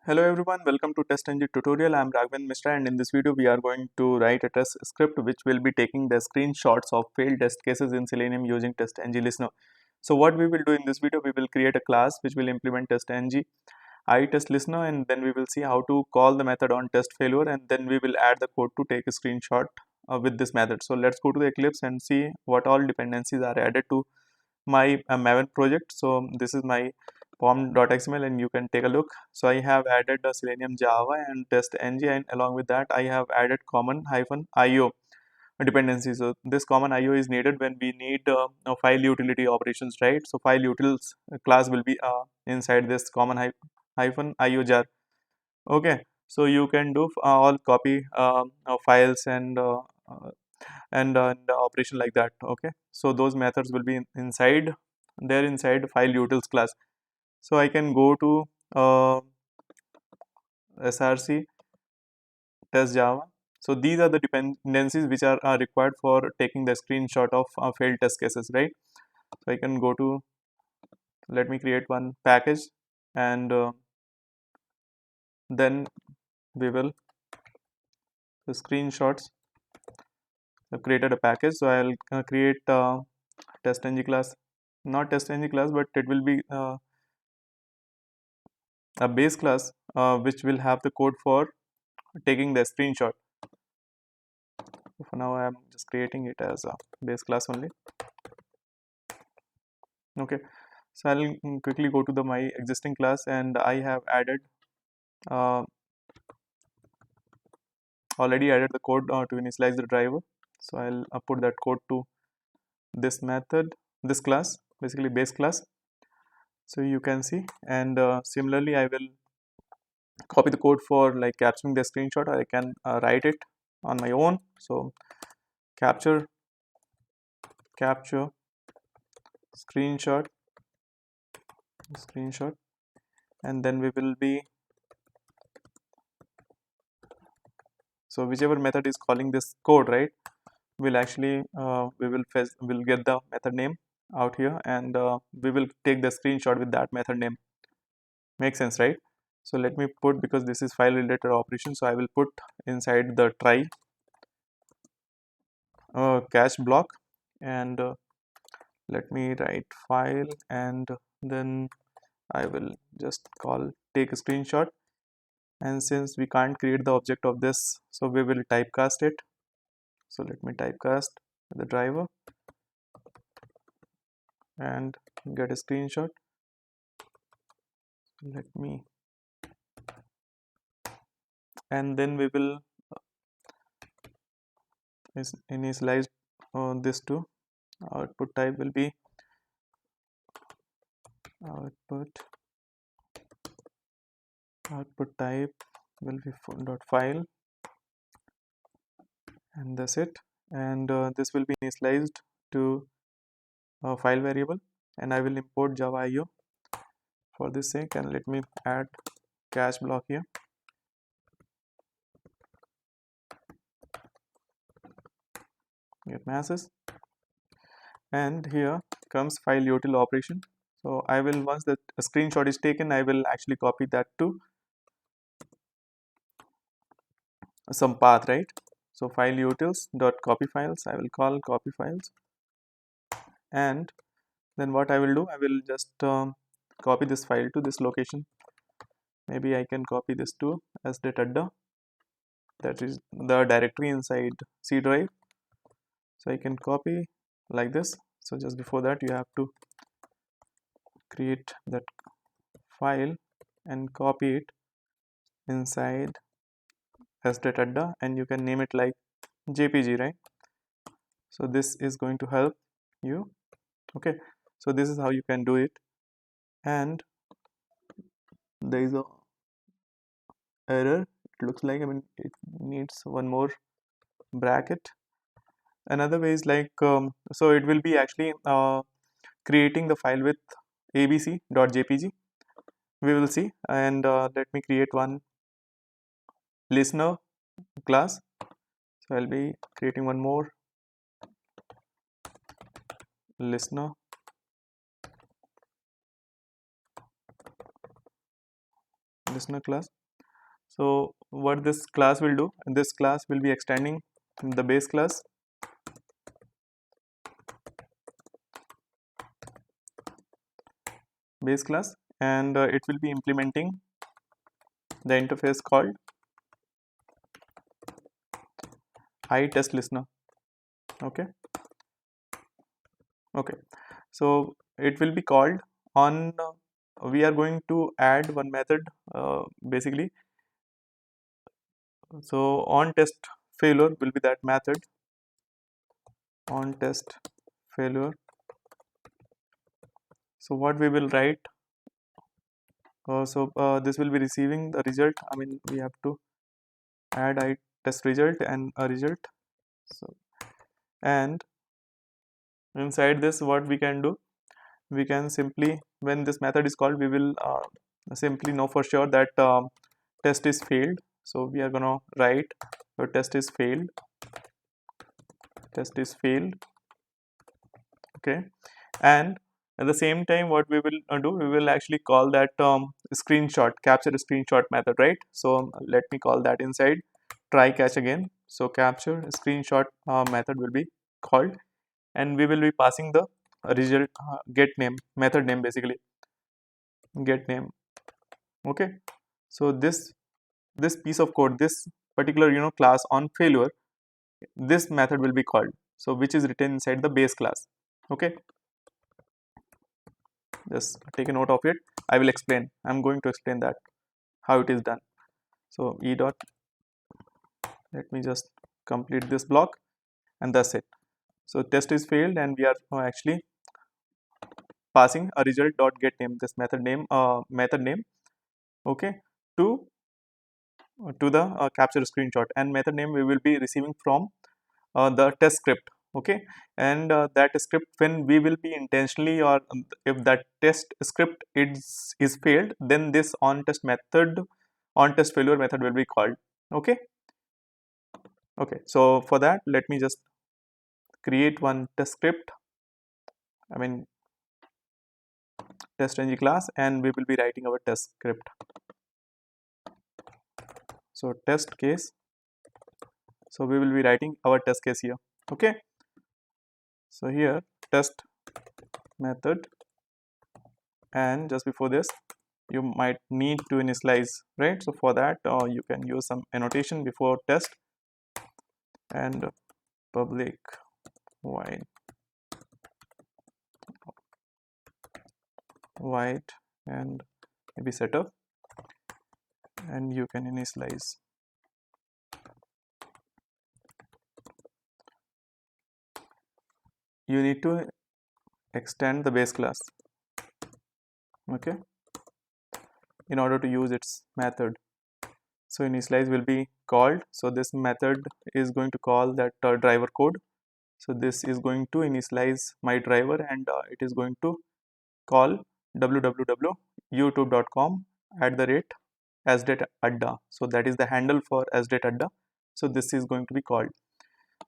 Hello everyone, welcome to TestNG tutorial. I am Raghavendra Mishra, and in this video we are going to write a test script which will be taking the screenshots of failed test cases in Selenium using TestNG Listener. So what we will do in this video, we will create a class which will implement TestNG test listener, and then we will see how to call the method on test failure, and then we will add the code to take a screenshot with this method. So let's go to the Eclipse and see what all dependencies are added to my Maven project. So this is my pom.xml and you can take a look. So I have added the Selenium Java and TestNG, and along with that I have added common -io dependency. So this common IO is needed when we need file utility operations, right? So file utils class will be inside this common hyphen IO jar. Okay, so you can do all copy files uh, and the operation like that. Okay, so those methods will be inside there inside file utils class. So I can go to src test java. So these are the dependencies which are required for taking the screenshot of failed test cases, right? So I can go to, let me create one package, and then we will the screenshots. I've created a package, so I'll create TestNG class, not TestNG class, but it will be a base class which will have the code for taking the screenshot. So for now, I'm just creating it as a base class only. Okay, so I'll quickly go to my existing class, and I have added uh, already added the code to initialize the driver. So I'll put that code to this method, this class, basically base class. So you can see, and similarly I will copy the code for like capturing the screenshot, or I can write it on my own. So capture screenshot, and then we will be, so whichever method is calling this code, right, will actually will get the method name out here, and we will take the screenshot with that method name. Makes sense, right? So let me put, because this is file related operation, so I will put inside the try cache block, and let me write file, and then I will just call take a screenshot. And since we can't create the object of this, so we will typecast it. So let me typecast the driver and get a screenshot. Let me, and then we will initialize this to output type will be output type will be dot file, and that's it. And this will be initialized to a file variable, and I will import java io for this sake, and let me add cache block here. Get masses, and here comes file util operation. So I will, once the screenshot is taken, I will actually copy that to some path, right? So file utils dot copy files, I will call copy files, and then what I will do, I will just copy this file to this location. Maybe I can copy this to SDET ADDA, that is the directory inside C drive. So I can copy like this. So just before that, you have to create that file and copy it inside SDET ADDA, and you can name it like JPG, right? So this is going to help you. Okay, so this is how you can do it. And there is a error, it looks like, I mean, it needs one more bracket. Another way is like, so it will be actually creating the file with abc.jpg, we will see. And let me create one listener class. So I'll be creating one more listener class. So what this class will do, this class will be extending the base class, and it will be implementing the interface called iTestListener. Okay. Okay. So it will be called on. We are going to add one method basically. So onTestFailure will be that method. onTestFailure. So what we will write. This will be receiving the result. I mean, we have to add iTest result and a result. So and inside this, what we can do, we can simply, when this method is called, we will simply know for sure that test is failed. So we are gonna write your test is failed. Okay, and at the same time, what we will do, we will actually call that capture a screenshot method, right? So let me call that inside try catch again. So capture screenshot method will be called, and we will be passing the result get name, method name, basically get name. Okay, so this piece of code, this particular class on failure, this method will be called, so which is written inside the base class. Okay, just take a note of it. I will explain, I'm going to explain that how it is done. So e dot, let me just complete this block, and that's it. So test is failed, and we are actually passing a result dot get name, this method name. Okay, to the capture screenshot, and method name we will be receiving from the test script. Okay, and that script, when we will be intentionally, or if that test script is failed, then this on test failure method will be called. Okay. Okay, so for that, let me just create one test script, I mean TestNG class, and we will be writing our test script. So test case, so we will be writing our test case here. Okay, so here test method, and just before this you might need to initialize, right? So for that you can use some annotation before test, and public void and maybe setup, and you can initialize. You need to extend the base class, okay, in order to use its method. So initialize will be called, so this method is going to call that driver code. So this is going to initialize my driver, and it is going to call www.youtube.com @ ADDA. So that is the handle for SDET ADDA. So this is going to be called,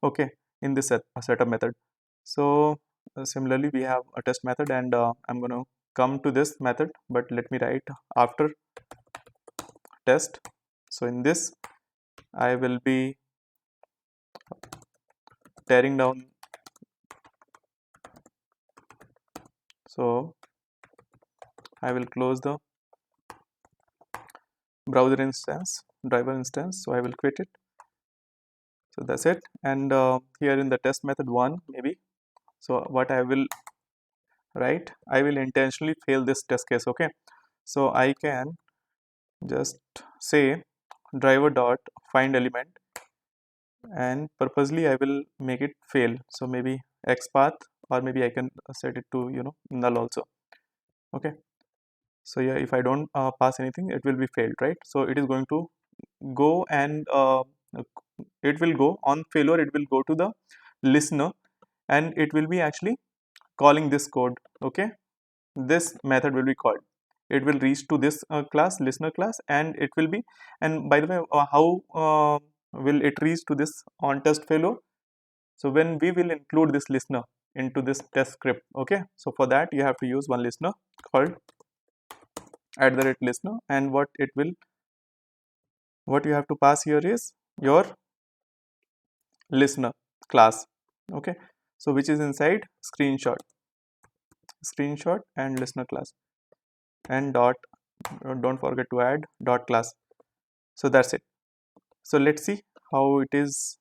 okay, in this setup method. So similarly, we have a test method, and I'm going to come to this method, but let me write after test. So in this, I will be tearing down. So I will close the browser instance, driver instance. So I will quit it. So that's it. And here in the test method one, maybe. So what I will write, I will intentionally fail this test case. Okay. So I can just say driver dot find element, and purposely I will make it fail. So maybe XPath, or maybe I can set it to null also. Okay. So yeah, if I don't pass anything, it will be failed, right? So it is going to go, and it will go on failure, it will go to the listener, and it will be actually calling this code. Okay, this method will be called, it will reach to this class, listener class, and it will be, and by the way, how will it reach to this on test failure? So when we will include this listener into this test script. Okay, so for that you have to use one listener called @listener, and what you have to pass here is your listener class. Okay, so which is inside screenshot and listener class, and dot, don't forget to add dot class. So that's it. So let's see how it is,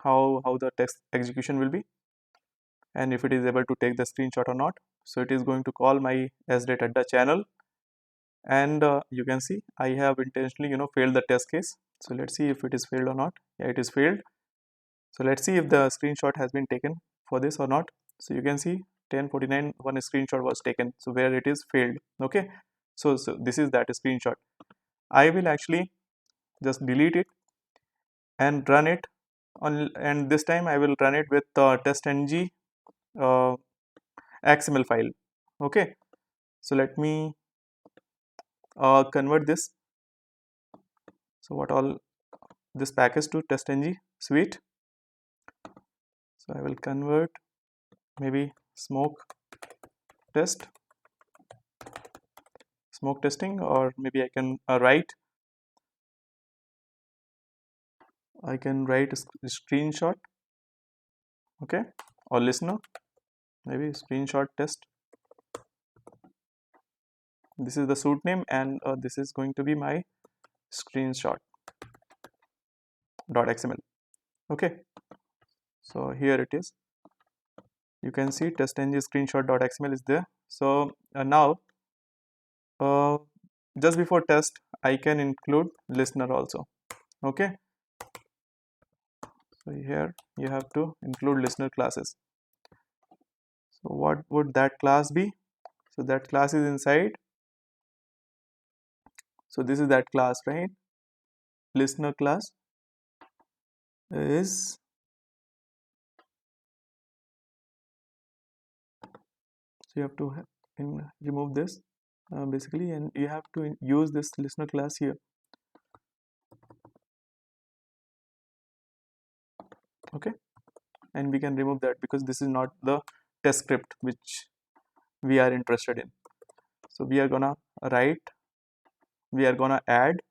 how the text execution will be, and if it is able to take the screenshot or not. So it is going to call my SDET ADDA channel, and you can see I have intentionally failed the test case. So let's see if it is failed or not. Yeah, it is failed. So let's see if the screenshot has been taken for this or not. So you can see 10:49 one screenshot was taken, so where it is failed. Okay, so this is that screenshot. I will actually just delete it and run it on, and this time I will run it with TestNG uh, XML file. Okay, so let me convert this. So what all this package to TestNG suite. So I will convert maybe test smoke testing, or maybe I can write a screenshot. Okay, or listener, maybe screenshot test. This is the suite name, and this is going to be my screenshot .xml. Okay, so here it is. You can see TestNG screenshot.xml is there. So now uh, just before test I can include listener also. Okay, so here you have to include listener classes. So what would that class be? So that class is inside. So this is that class, right? Listener class is, so you have to remove this basically, and you have to use this listener class here. Okay, and we can remove that because this is not the test script which we are interested in. So we are gonna add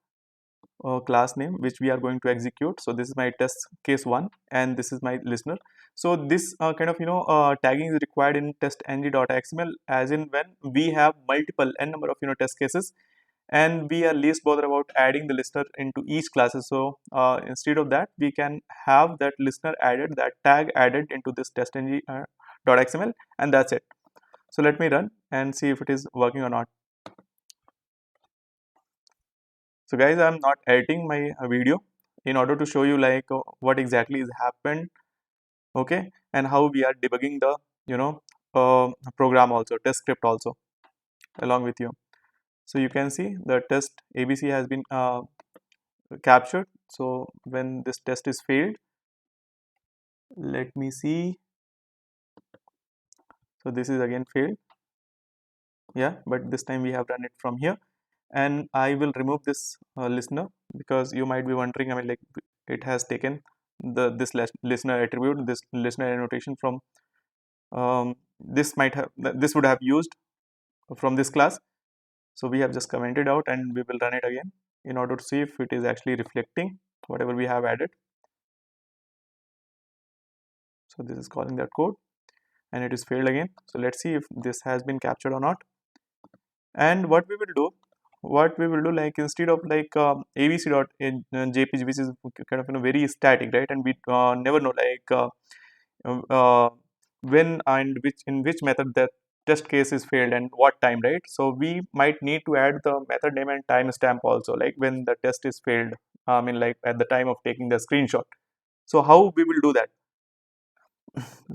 a class name which we are going to execute. So this is my test case 1, and this is my listener. So this kind of tagging is required in TestNG.xml, as in when we have multiple n number of test cases, and we are least bothered about adding the listener into each classes. So instead of that, we can have that listener added, that tag added into this TestNG.xml, and that's it. So let me run and see if it is working or not. So guys, I'm not editing my video in order to show you like what exactly is happened, okay, and how we are debugging the program also, test script also along with you. So you can see the test ABC has been captured. So when this test is failed, let me see. So this is again failed. Yeah, but this time we have run it from here, and I will remove this listener, because you might be wondering, I mean, like, it has taken this listener attribute, this listener annotation from this would have used from this class. So we have just commented out, and we will run it again in order to see if it is actually reflecting whatever we have added. So this is calling that code, and it is failed again. So let's see if this has been captured or not. And what we will do, like, instead of like abc.jpg, which is kind of very static, right, and we never know like uh, when and which method that test case is failed and what time, right? So we might need to add the method name and timestamp also, like when the test is failed, I mean, like at the time of taking the screenshot. So how we will do that?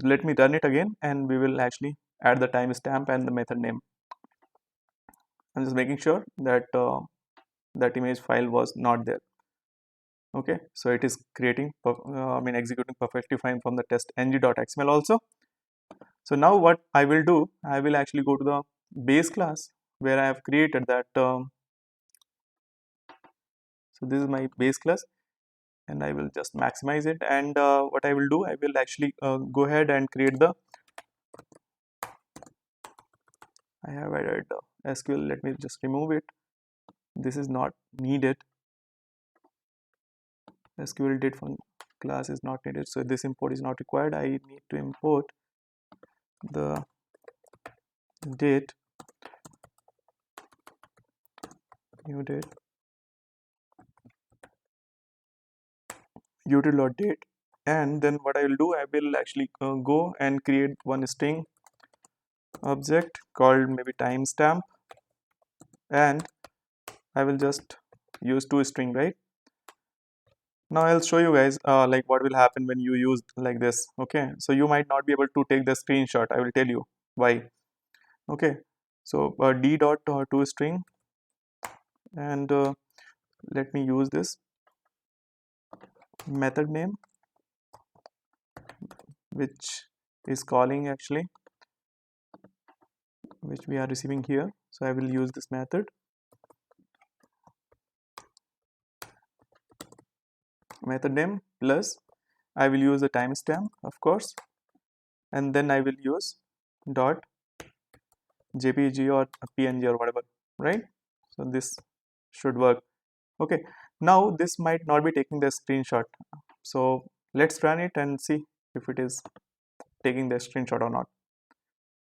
Let me run it again, and we will actually add the timestamp and the method name. I'm just making sure that that image file was not there. Okay, so it is creating executing perfectly fine from the testng.xml also. So now what I will do, I will actually go to the base class where I have created that. So this is my base class, and I will just maximize it, and what I will do, I will actually go ahead and create the I have added SQL. Let me just remove it. This is not needed. SQL date function class is not needed, so this import is not required. I need to import the date, new date, util.date, and then what I will do, I will actually go and create one string object called maybe timestamp, and I will just use two string, right? Now I'll show you guys like what will happen when you use like this. Okay, so you might not be able to take the screenshot. I will tell you why. Okay, so d dot to string, and let me use this method name which is calling actually, which we are receiving here. So I will use this method name plus I will use the timestamp, of course, and then I will use dot jpg or png or whatever, right? So this should work. Okay, now this might not be taking the screenshot, so let's run it and see if it is taking the screenshot or not.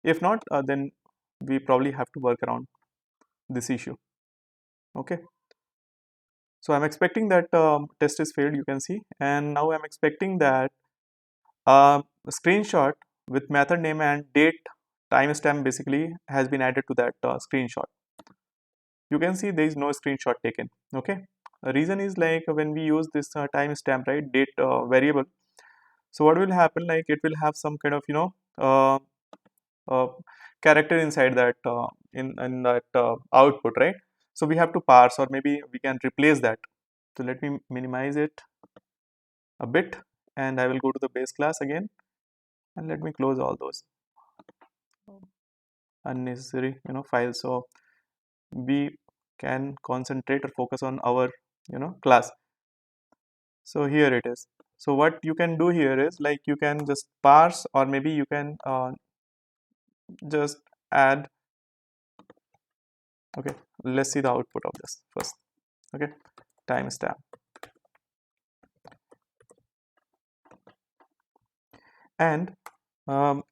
If not, then we probably have to work around this issue. Okay, so I'm expecting that test is failed, you can see, and now I'm expecting that screenshot with method name and date timestamp basically has been added to that screenshot. You can see there is no screenshot taken. Okay, the reason is like when we use this timestamp, right, date variable, so what will happen, like it will have some kind of uh, uh, character inside that in that output, right? So we have to parse, or maybe we can replace that. So let me minimize it a bit, and I will go to the base class again, and let me close all those unnecessary files, so we can concentrate or focus on our class. So here it is. So what you can do here is like you can just parse, or maybe you can just add. Okay, let's see the output of this first. Okay, timestamp, and um,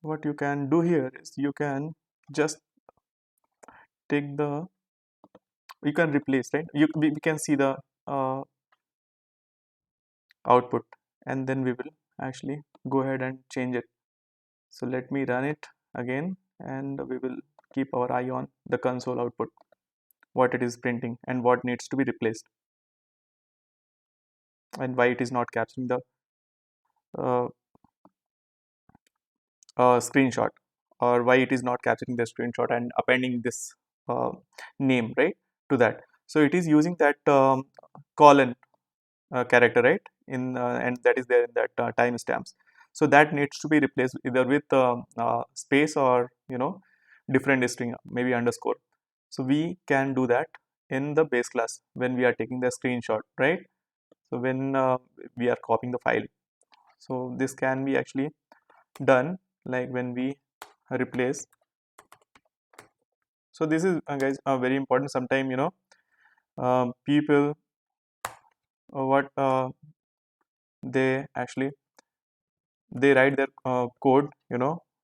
what you can do here is you can just take the, you can replace, right? We can see the uh, output, and then we will actually go ahead and change it. So let me run it again, and we will keep our eye on the console output, what it is printing and what needs to be replaced, and why it is not capturing the uh, screenshot, or why it is not capturing the screenshot and appending this name, right, to that. So it is using that colon character, right, in and that is there in that timestamps. So that needs to be replaced either with space, or different string, maybe underscore. So we can do that in the base class when we are taking the screenshot, right? So when we are copying the file, so this can be actually done like when we replace. So this is guys very important. Sometime people what they actually they write their code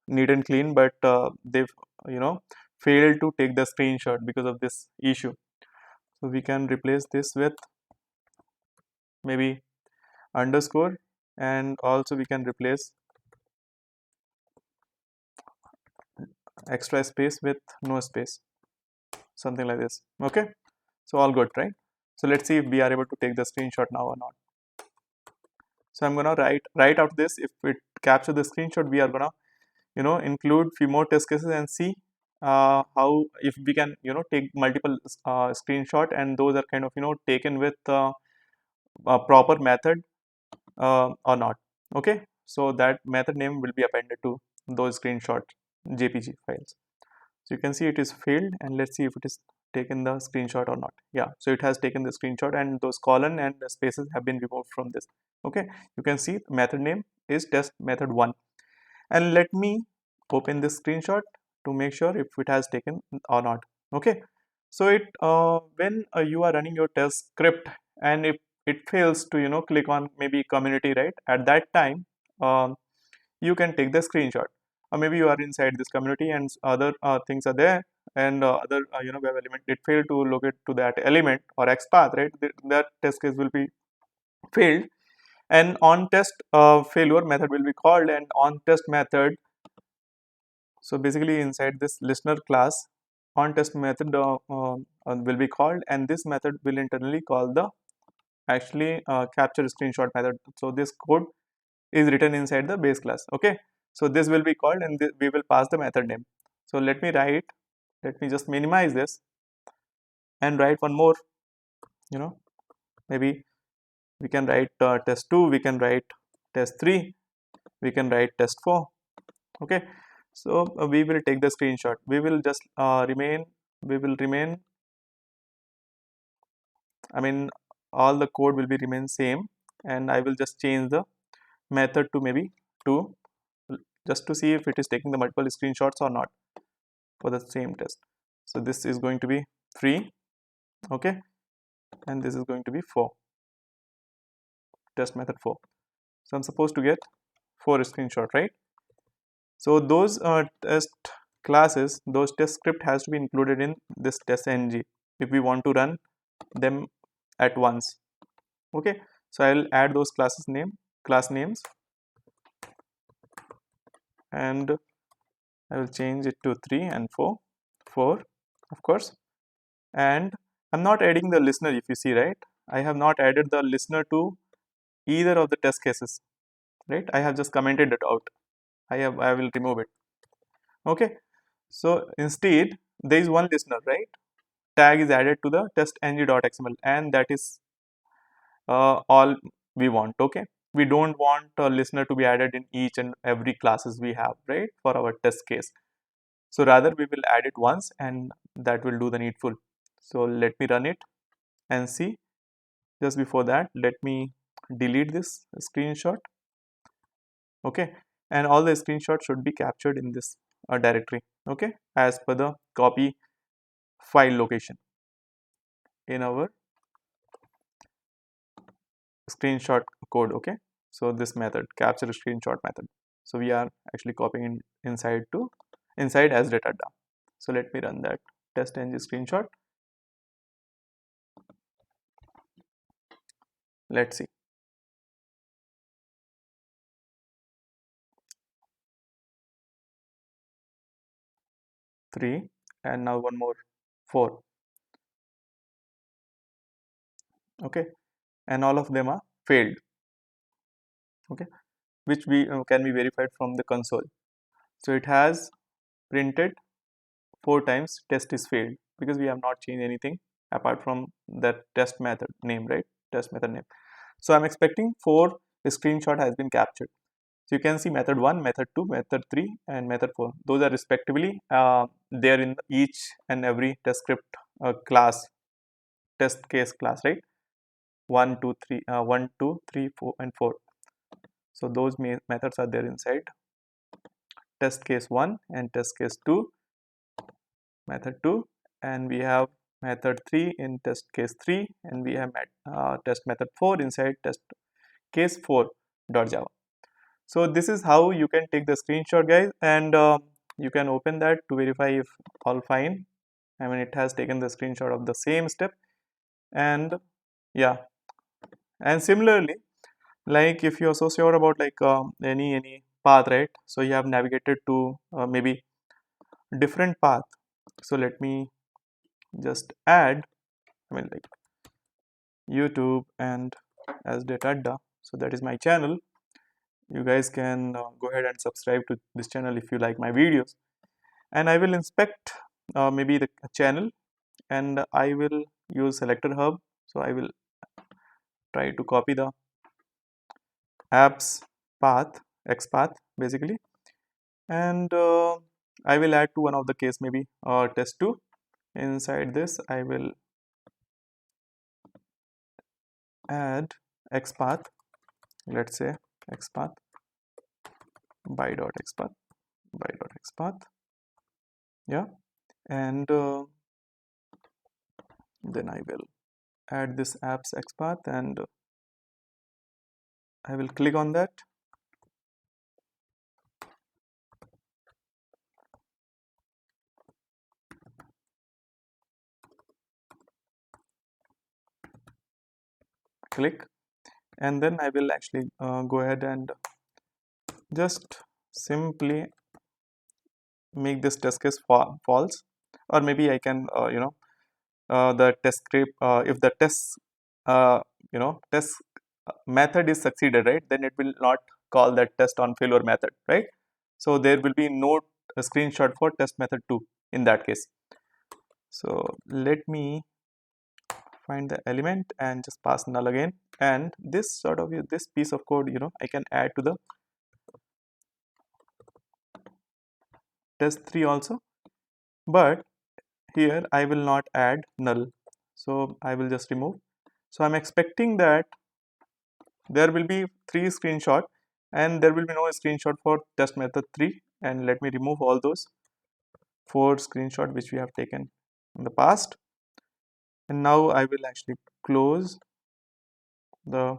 neat and clean, but they've failed to take the screenshot because of this issue. So we can replace this with maybe underscore, and also we can replace extra space with no space, something like this. Okay, so all good, right? So let's see if we are able to take the screenshot now or not. So I'm gonna write out this. If it capture the screenshot, we are gonna include few more test cases and see how, if we can take multiple screenshot, and those are kind of taken with a proper method or not. Okay, so that method name will be appended to those screenshot jpg files. So you can see it is failed, and let's see if it is taken the screenshot or not. Yeah, so it has taken the screenshot, and those colon and the spaces have been removed from this. Okay, you can see method name is test method 1, and let me open this screenshot to make sure if it has taken or not. Okay, so when you are running your test script and if it fails to click on maybe community, right, at that time you can take the screenshot, or maybe you are inside this community and other things are there, and other web element, it failed to locate to that element or XPath, right, that test case will be failed, and on test failure method will be called, and on test method, so basically inside this listener class, on test method will be called, and this method will internally call the actually capture screenshot method. So this code is written inside the base class. Okay, so this will be called, and we will pass the method name. So let me just minimize this and write one more, maybe we can write test2, we can write test3, we can write test4. Okay, so we will take the screenshot, we will just remain, I mean all the code will be remain same, and I will just change the method to maybe 2, just to see if it is taking the multiple screenshots or not for the same test. So this is going to be 3, okay, and this is going to be 4, test method 4. So I'm supposed to get 4 screenshot, right? So those test classes, those test script has to be included in this TestNG if we want to run them at once. Okay, so I'll add those class names, and I will change it to 3 and 4 of course, and I'm not adding the listener. If you see, right, I have not added the listener to either of the test cases, right? I have just commented it out. I will remove it. Okay, so instead there is one listener, right? Tag is added to the testng.xml, and that is all we want. Okay, we don't want a listener to be added in each and every classes we have, right, for our test case. So rather we will add it once, and that will do the needful. So let me run it and see. Just before that, let me delete this screenshot. Okay, and all the screenshots should be captured in this directory, okay, as per the copy file location in our screenshot code. Okay, so this method, capture screenshot method, so we are actually copying inside as data. So let me run that TestNG screenshot. Let's see. 3, and now one more 4. Okay, and all of them are failed. Okay, which we can be verified from the console. So it has printed 4 times test is failed, because we have not changed anything apart from that test method name, right? Test method name. So I'm expecting 4 screenshot has been captured. So you can see method 1, method 2, method 3, and method 4. Those are respectively there in each and every test script class, test case class, right? 1, 2, 3, 1, 2, 3, 4, and 4. So those methods are there inside test case 1 and test case 2, method 2, and we have method 3 in test case 3, and we have test method 4 inside test case 4.java. So this is how you can take the screenshot, guys, and you can open that to verify if all fine. I mean, it has taken the screenshot of the same step, and yeah, and similarly, like if you are so sure about like any path, right, so you have navigated to maybe different path. So let me just add, I mean, like YouTube and SDET ADDA, so that is my channel. You guys can go ahead and subscribe to this channel if you like my videos, and I will inspect maybe the channel, and I will use selector hub. So I will try to copy the apps path, X path basically, and I will add to one of the case, maybe test2. Inside this I will add X path, let's say X path by dot X path by.xpath, yeah, and then I will add this apps xpath, and I will click on that. Click, and then I will actually go ahead and just simply make this test case false, or maybe I can the test script, if the test test method is succeeded, right, then it will not call that test on failure method, right? So there will be no screenshot for test method 2 in that case. So let me find the element and just pass null again, and this sort of this piece of code, I can add to the test 3 also, but here I will not add null, so I will just remove. So I'm expecting that there will be 3 screenshot and there will be no screenshot for test method 3, and let me remove all those 4 screenshot which we have taken in the past. And now I will actually close the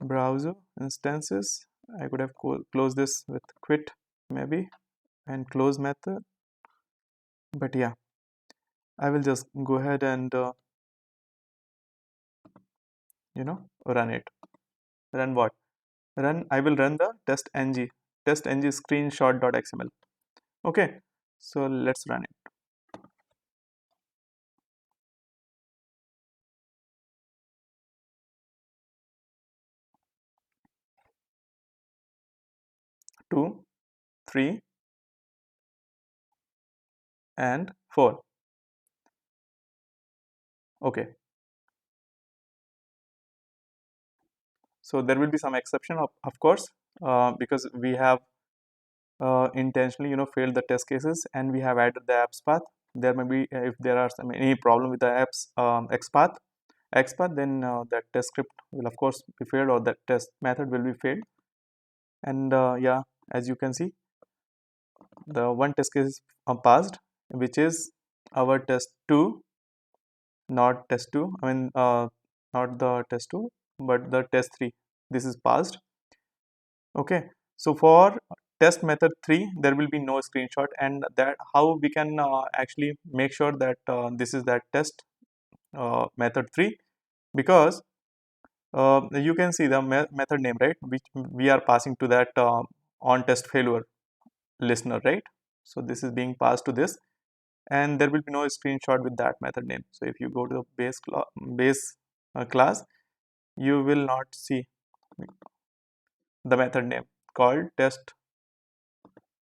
browser instances. I could have closed this with quit maybe and close method, but yeah, I will just go ahead and run it. Run what? Run, I will run the TestNG screenshot.xml. Okay, so let's run it. 2, 3 and 4. Okay, so there will be some exception of course, because we have intentionally failed the test cases and we have added the apps path. There may be if there are any problem with the apps xpath, then that test script will of course be failed, or that test method will be failed. And yeah, as you can see, the one test case is passed, which is our test 2, not test 2, I mean not the test 2 but the test 3. This is passed. Okay, so for test method 3 there will be no screenshot, and that how we can actually make sure that this is that test method 3, because you can see the method name, right, which we are passing to that onTestFailure listener, right? So this is being passed to this, and there will be no screenshot with that method name. So if you go to the base class, you will not see the method name called test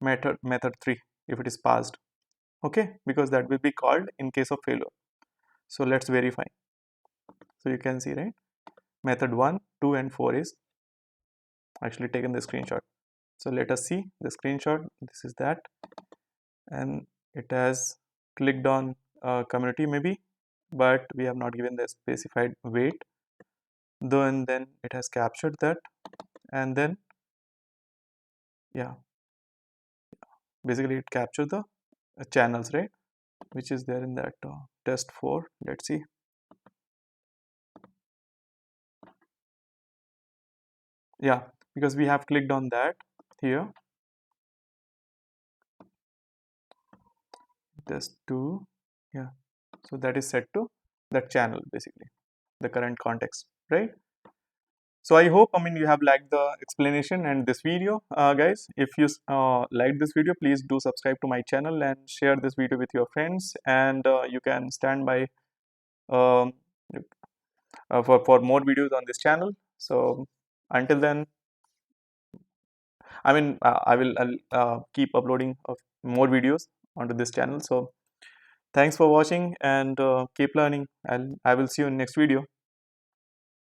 method 3 if it is passed. Okay, because that will be called in case of failure. So let's verify. So you can see, right, method 1, 2 and 4 is actually taken the screenshot. So let us see the screenshot. This is that, and it has clicked on community maybe, but we have not given the specified weight, though, and then it has captured that, and then yeah, basically it captured the channels, right, which is there in that test 4. Let's see. Yeah, because we have clicked on that here, test 2, yeah, so that is set to that channel, basically the current context, right? So I hope, I mean, you have liked the explanation and this video, guys. If you liked this video, please do subscribe to my channel and share this video with your friends, and you can stand by um, for more videos on this channel. So until then, I mean, I'll keep uploading more videos onto this channel. So thanks for watching, and keep learning, and I will see you in next video.